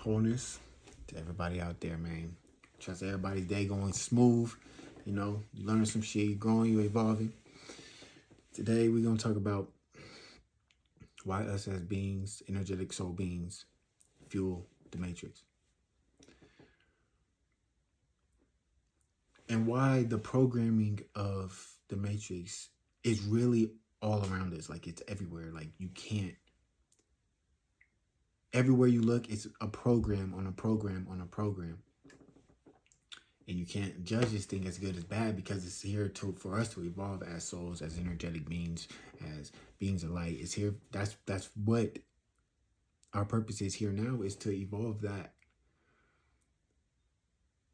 wholeness to everybody out there, man. Trust everybody's day going smooth. You learning some shit, you growing, you evolving. Today we're gonna talk about why us as beings, energetic soul beings, fuel the matrix. And why the programming of the matrix is really all around us. Like, it's everywhere. Like, you can't, everywhere you look, it's a program on a program on a program. And you can't judge this thing as good as bad, because it's here for us to evolve as souls, as energetic beings, as beings of light. It's here. That's what our purpose is here now, is to evolve that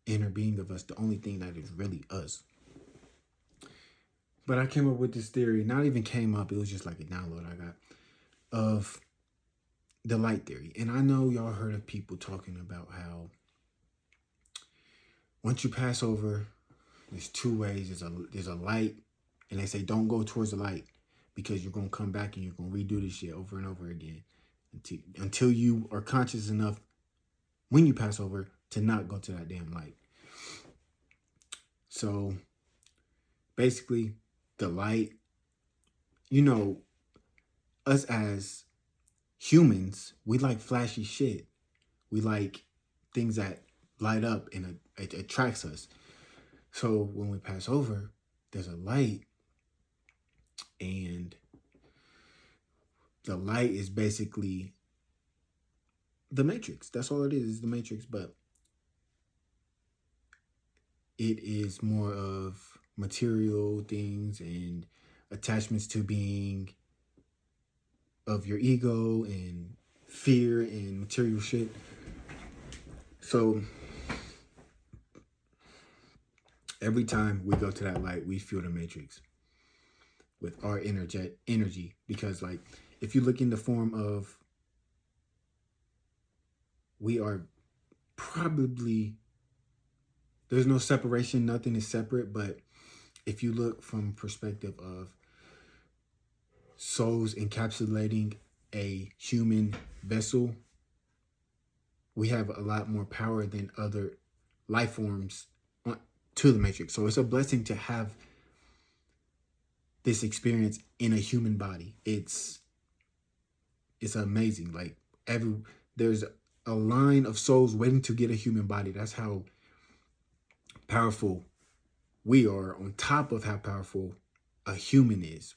inner being of us, the only thing that is really us. But I came up with this theory, not even came up, it was just like a download I got, of the light theory. And I know y'all heard of people talking about how once you pass over, there's two ways. There's a light, and they say don't go towards the light, because you're going to come back and you're going to redo this shit over and over again until you are conscious enough when you pass over to not go to that damn light. So basically, the light, us as humans, we like flashy shit. We like things that light up, and it attracts us. So when we pass over, there's a light, and the light is basically the matrix. That's all it is the matrix. But it is more of material things and attachments to being, of your ego and fear and material shit. So every time we go to that light, we feel the matrix with our energy. Because, like, if you look in the form of, we are probably, there's no separation, nothing is separate. But if you look from perspective of souls encapsulating a human vessel, we have a lot more power than other life forms to the matrix. So it's a blessing to have this experience in a human body. It's amazing. Like, there's a line of souls waiting to get a human body. That's how powerful we are, on top of how powerful a human is.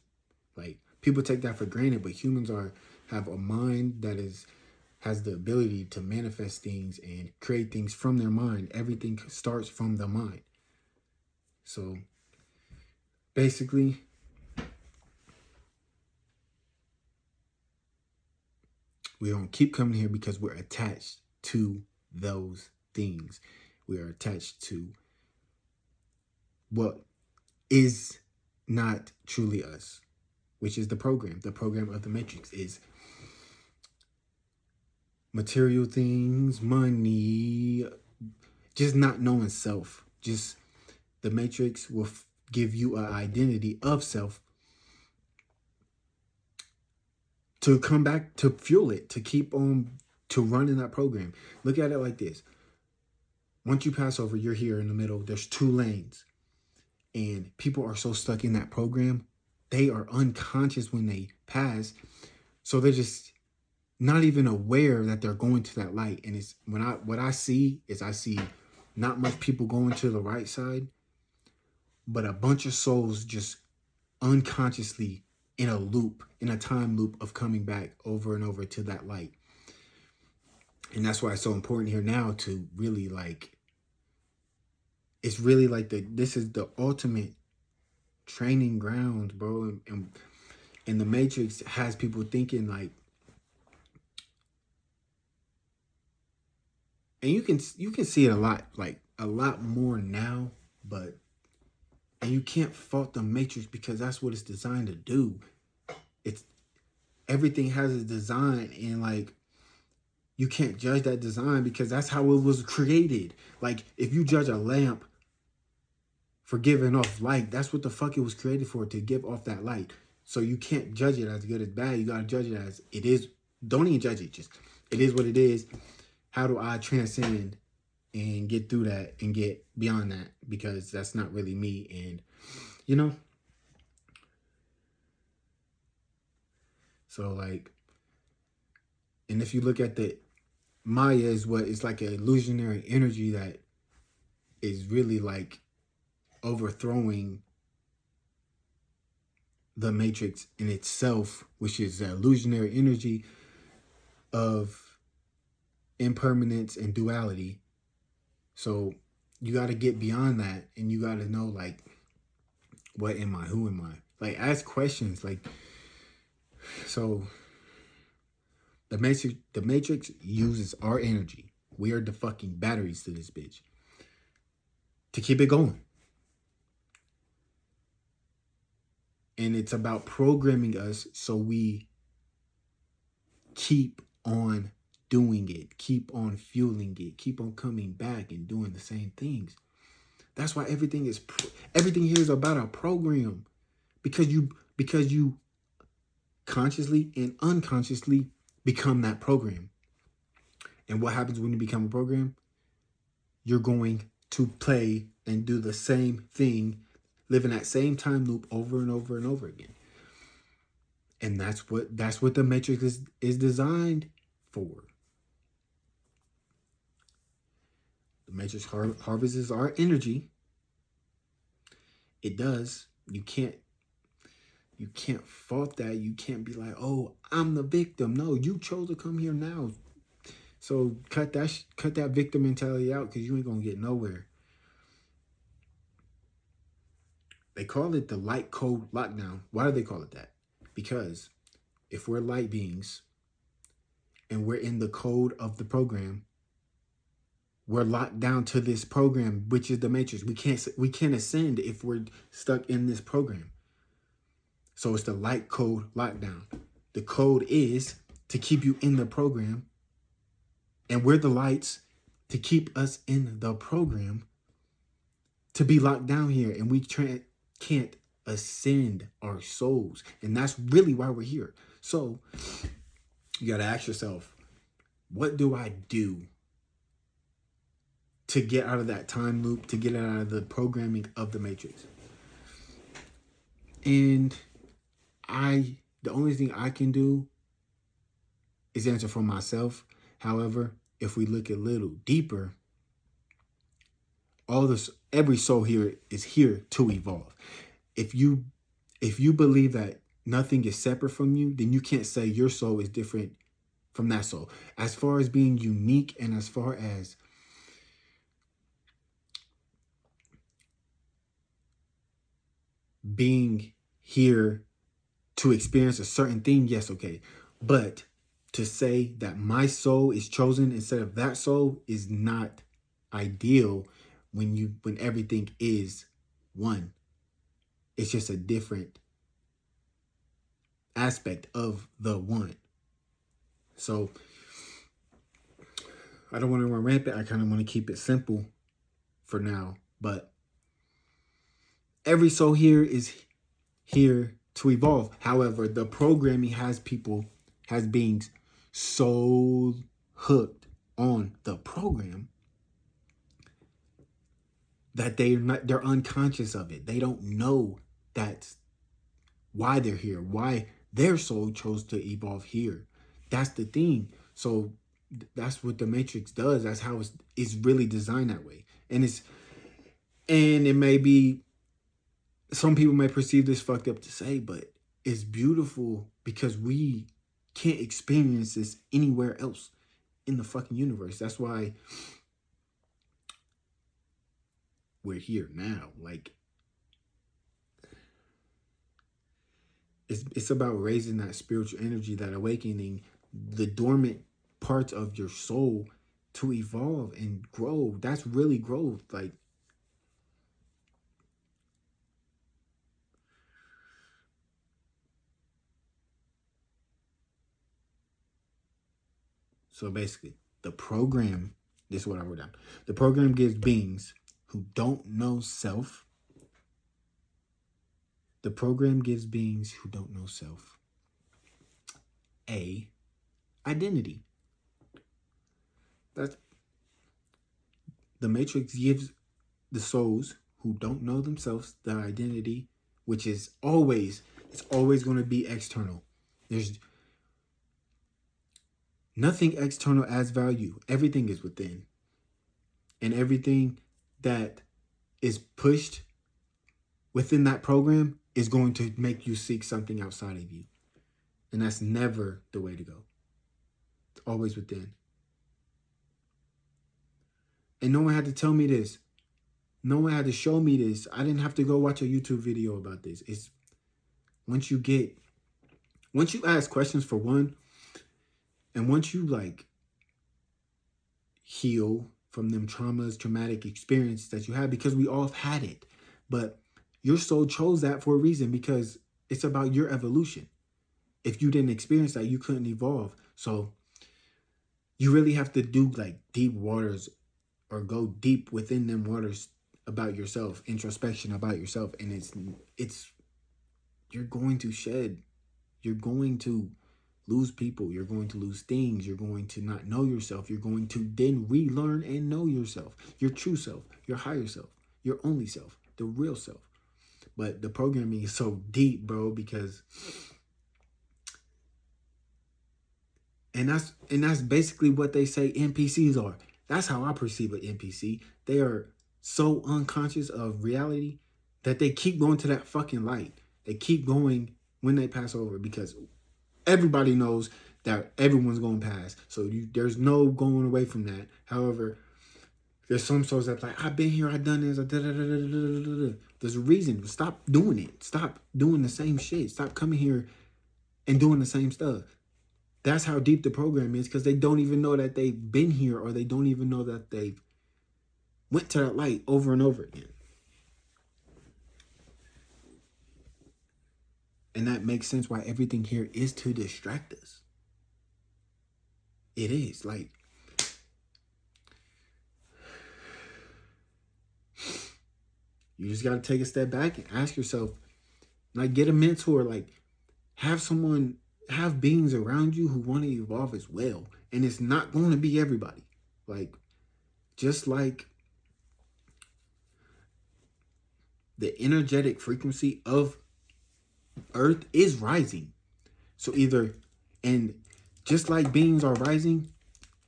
Like, people take that for granted, but humans have a mind that has the ability to manifest things and create things from their mind. Everything starts from the mind. So basically, we don't keep coming here because we're attached to those things. We are attached to what is not truly us, which is the program. The program of the matrix is material things, money, just not knowing self. Just the matrix will give you an identity of self to come back to fuel it, to keep on to run in that program. Look at it like this. Once you pass over, you're here in the middle. There's two lanes. And people are so stuck in that program, they are unconscious when they pass. So they're just not even aware that they're going to that light. And it's what I see not much people going to the right side, but a bunch of souls just unconsciously in a loop, in a time loop of coming back over and over to that light. And that's why it's so important here now to really, like, it's really like this is the ultimate training ground, bro. And the matrix has people thinking, like, and you can see it a lot more now, and you can't fault the matrix, because that's what it's designed to do. Everything has a design, and, like, you can't judge that design because that's how it was created. Like, if you judge a lamp for giving off light, that's what the fuck it was created for, to give off that light. So you can't judge it as good as bad. You gotta judge it as it is. Don't even judge it. Just, it is what it is. how do I transcend and get through that and get beyond that, because that's not really me. And you know, so like, and if you look at the Maya, is what it's like, an illusionary energy that is really like overthrowing the matrix in itself, which is the illusionary energy of impermanence and duality. So you got to get beyond that, and you got to know, like, what am I? Who am I? Like, ask questions. Like, so the matrix uses our energy. We are the fucking batteries to this bitch to keep it going. And it's about programming us so we keep on doing it, keep on fueling it, keep on coming back and doing the same things. That's why everything here is about a program, because you consciously and unconsciously become that program. And what happens when you become a program? You're going to play and do the same thing, live in that same time loop over and over and over again. And that's what the matrix is designed for. The matrix harvests our energy. It does. You can't fault that. You can't be like, oh, I'm the victim. No, you chose to come here now. So cut that victim mentality out, because you ain't gonna get nowhere. They call it the light code lockdown. Why do they call it that? Because if we're light beings and we're in the code of the program, we're locked down to this program, which is the matrix. We can't ascend if we're stuck in this program. So it's the light code lockdown. The code is to keep you in the program, and we're the lights to keep us in the program, to be locked down here, and we can't ascend our souls. And that's really why we're here. So you got to ask yourself, what do I do to get out of that time loop, to get out of the programming of the matrix? And the only thing I can do is answer for myself. However, if we look a little deeper, every soul here is here to evolve. If you believe that nothing is separate from you, then you can't say your soul is different from that soul. As far as being unique, and as far as being here to experience a certain thing, yes, okay. But to say that my soul is chosen instead of that soul is not ideal when everything is one. It's just a different aspect of the one. So I don't want to run rampant. I kind of want to keep it simple for now. But every soul here is here to evolve. However, the programming has beings so hooked on the program that they're unconscious of it. They don't know that's why they're here, why their soul chose to evolve here. That's the thing. So that's what the matrix does. That's how it's really designed that way. And it may be, some people may perceive this fucked up to say, but it's beautiful because we can't experience this anywhere else in the fucking universe. That's why we're here now. Like, it's about raising that spiritual energy, that awakening the dormant parts of your soul to evolve and grow. That's really growth. Like, so basically, the program, this is what I wrote down. The program gives beings who don't know self. The program gives beings who don't know self identity. That's the Matrix gives the souls who don't know themselves their identity, which is it's always going to be external. There's nothing external adds value. Everything is within. And everything that is pushed within that program is going to make you seek something outside of you. And that's never the way to go. It's always within. And no one had to tell me this. No one had to show me this. I didn't have to go watch a YouTube video about this. It's once you ask questions for one, and once you like heal from them traumatic experiences that you had, because we all have had it. But your soul chose that for a reason, because it's about your evolution. If you didn't experience that, you couldn't evolve. So you really have to do like deep waters, or go deep within them waters about yourself, introspection about yourself. And it's you're going to shed. You're going to lose people. You're going to lose things. You're going to not know yourself. You're going to then relearn and know yourself, your true self, your higher self, your only self, the real self. But the programming is so deep, bro, because and that's basically what they say NPCs are. That's how I perceive an NPC. They are so unconscious of reality that they keep going to that fucking light. They keep going when they pass over, because everybody knows that everyone's going to pass. So there's no going away from that. However, there's some souls that like, I've been here, I've done this, there's a reason. Stop doing it. Stop doing the same shit. Stop coming here and doing the same stuff. That's how deep the program is, because they don't even know that they've been here, or they don't even know that they've went to that light over and over again. And that makes sense why everything here is to distract us. It is. Like, you just got to take a step back and ask yourself, like, get a mentor, like, have beings around you who want to evolve as well. And it's not going to be everybody. Like, just like the energetic frequency of Earth is rising. So and just like beings are rising,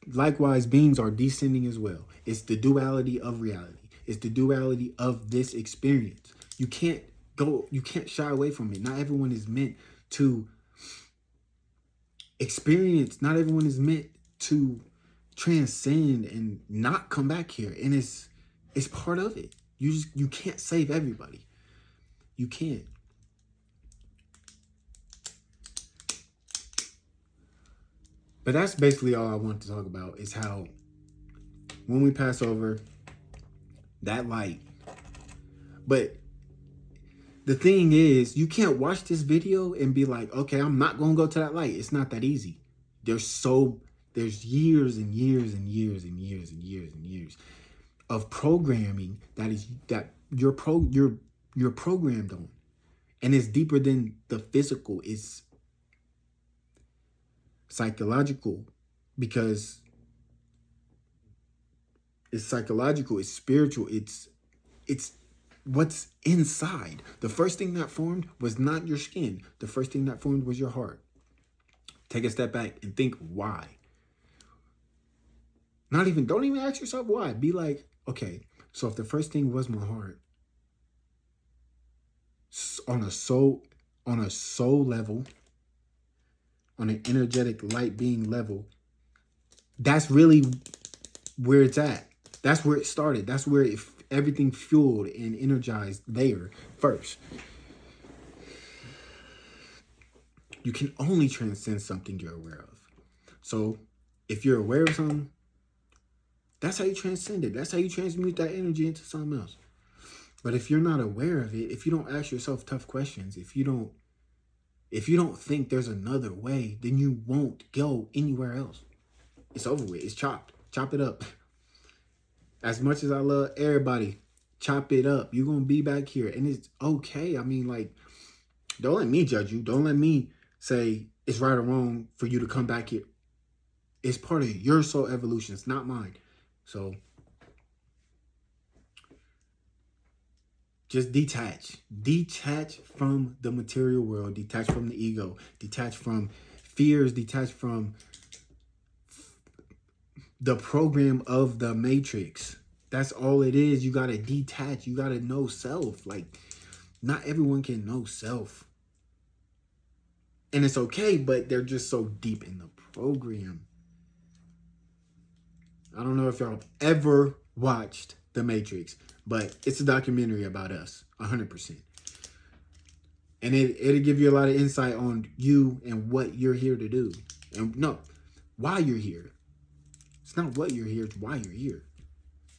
likewise beings are descending as well. It's the duality of reality. It's the duality of this experience. You can't shy away from it. Not everyone is meant to experience. Not everyone is meant to transcend and not come back here. And it's part of it. You can't save everybody. You can't. But that's basically all I want to talk about, is how when we pass over that light. But the thing is, you can't watch this video and be like, okay, I'm not going to go to that light. It's not that easy. There's years and years and years and years and years and years of programming that you're programmed on. And it's deeper than the physical. It's psychological, because it's psychological, it's spiritual, it's what's inside. The first thing that formed was not your skin. The first thing that formed was your heart. Take a step back and think why. Don't even ask yourself why. Be like, okay, so if the first thing was my heart, on a soul level, on an energetic light being level, that's really where it's at. That's where it started. That's where everything fueled and energized there first. You can only transcend something you're aware of. So if you're aware of something, that's how you transcend it. That's how you transmute that energy into something else. But if you're not aware of it, if you don't ask yourself tough questions, if you don't think there's another way, then you won't go anywhere else. It's over with. It's chopped. Chop it up. As much as I love everybody, chop it up. You're going to be back here. And it's okay. I mean, like, don't let me judge you. Don't let me say it's right or wrong for you to come back here. It's part of your soul evolution. It's not mine. So just detach. Detach from the material world. Detach from the ego. Detach from fears. Detach from the program of the matrix. That's all it is. You got to detach. You got to know self. Like, not everyone can know self. And it's okay, but they're just so deep in the program. I don't know if y'all ever watched The Matrix, but it's a documentary about us, 100%. And it'll give you a lot of insight on you and what you're here to do. And no, why you're here. It's not what you're here, it's why you're here.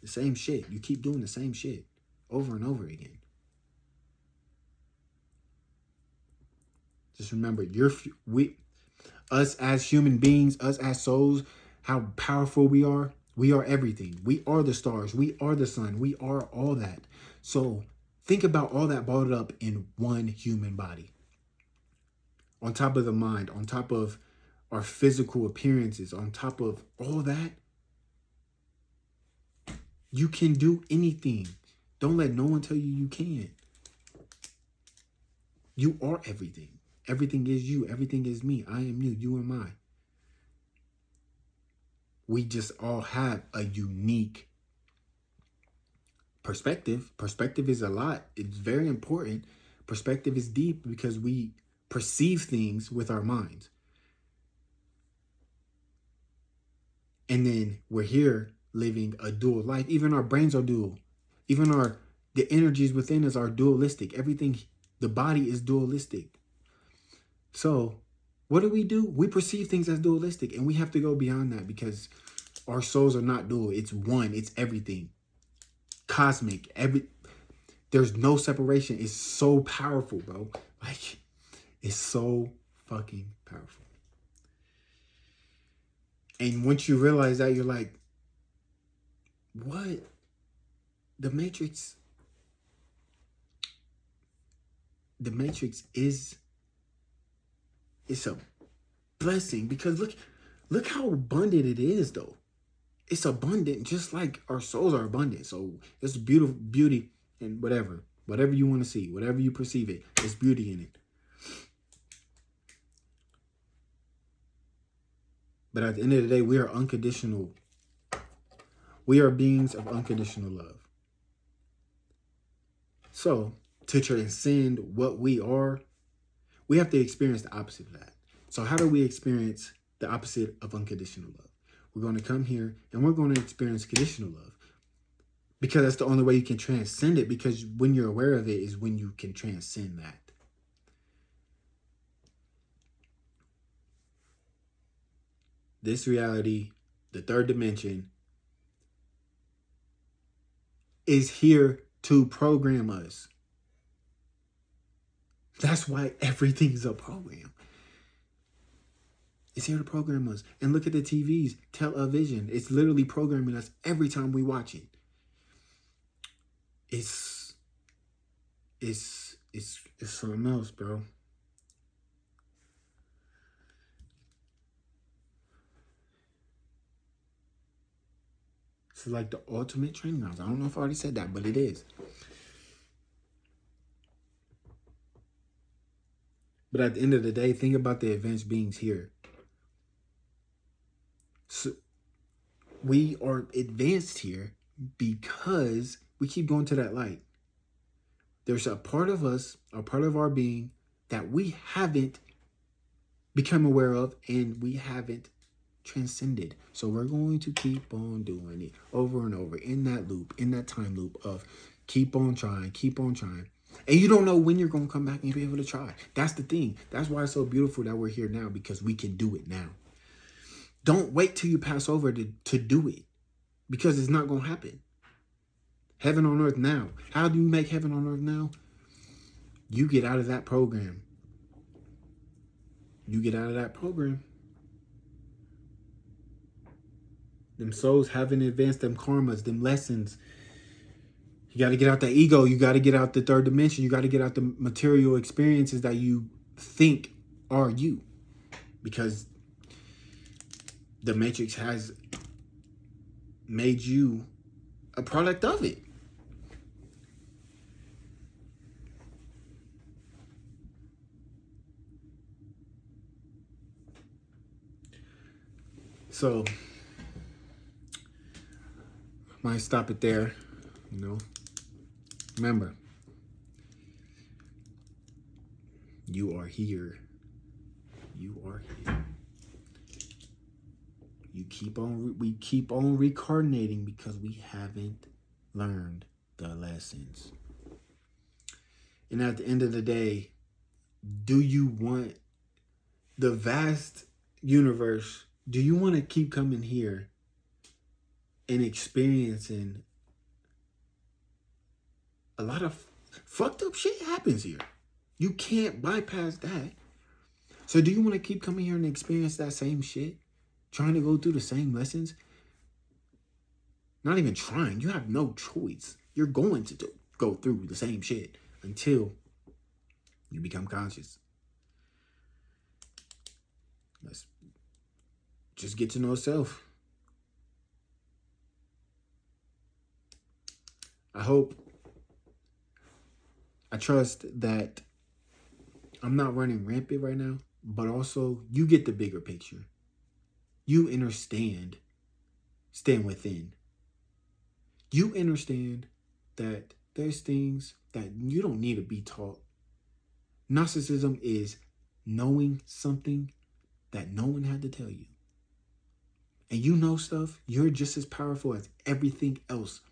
The same shit. You keep doing the same shit over and over again. Just remember, us as human beings, us as souls, how powerful we are. We are everything. We are the stars. We are the sun. We are all that. So think about all that balled up in one human body. On top of the mind, on top of our physical appearances, on top of all that, you can do anything. Don't let no one tell you you can't. You are everything. Everything is you. Everything is me. I am you. You am I. We just all have a unique perspective. Perspective is a lot. It's very important. Perspective is deep because we perceive things with our minds. And then we're here living a dual life. Even our brains are dual. Even the energies within us are dualistic. Everything, the body is dualistic. So what do? We perceive things as dualistic, and we have to go beyond that because our souls are not dual. It's one. It's everything. Cosmic. There's no separation. It's so powerful, bro. Like, it's so fucking powerful. And once you realize that, you're like, what? The Matrix is, it's a blessing because look how abundant it is, though. It's abundant just like our souls are abundant. So it's beauty and whatever you want to see, whatever you perceive it, there's beauty in it. But at the end of the day, we are unconditional. We are beings of unconditional love. So to transcend what we are, we have to experience the opposite of that. So how do we experience the opposite of unconditional love? We're going to come here and we're going to experience conditional love. Because that's the only way you can transcend it. Because when you're aware of it is when you can transcend that. This reality, the third dimension, is here to program us. That's why everything's a program. It's here to program us. And look at the TVs, television. It's literally programming us every time we watch it. It's something else, bro. It's like the ultimate training grounds. I don't know if I already said that, but it is. But at the end of the day, think about the advanced beings here. So we are advanced here because we keep going to that light. There's a part of us, a part of our being that we haven't become aware of and we haven't transcended. So we're going to keep on doing it over and over in that loop, in that time loop of keep on trying, keep on trying. And you don't know when you're going to come back and be able to try. That's the thing. That's why it's so beautiful that we're here now, because we can do it now. Don't wait till you pass over to do it, because it's not going to happen. Heaven on earth now. How do you make heaven on earth now? You get out of that program. You get out of that program. Them souls haven't advanced them karmas, them lessons. You got to get out the ego. You got to get out the third dimension. You got to get out the material experiences that you think are you. Because the Matrix has made you a product of it. So, might stop it there. Remember, you are here. You are here. We keep on reincarnating because we haven't learned the lessons. And at the end of the day, do you want the vast universe? Do you want to keep coming here and experiencing a lot of fucked up shit happens here? You can't bypass that. So do you want to keep coming here and experience that same shit? Trying to go through the same lessons? Not even trying. You have no choice. You're going to go through the same shit until you become conscious. Let's just get to know self. I trust that I'm not running rampant right now, but also you get the bigger picture. You understand, stand within. You understand that there's things that you don't need to be taught. Narcissism is knowing something that no one had to tell you. And you know stuff, you're just as powerful as everything else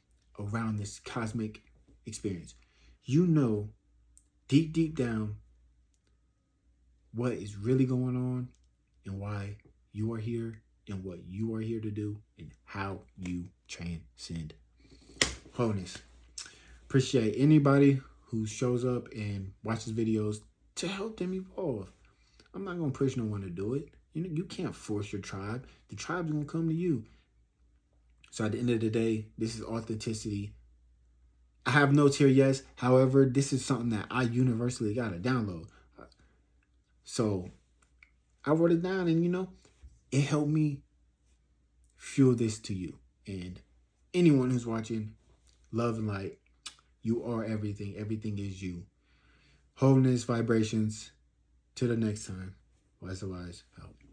around this cosmic experience. You know deep, deep down what is really going on and why you are here and what you are here to do and how you transcend. Wholeness. Appreciate anybody who shows up and watches videos to help them evolve. I'm not going to push no one to do it. You can't force your tribe. The tribe's going to come to you. So at the end of the day, this is authenticity. I have notes here, yes. However, this is something that I universally got to download. So I wrote it down and, it helped me fuel this to you. And anyone who's watching, love and light, you are everything. Everything is you. Wholeness, vibrations. Till the next time. Wise to wise, out.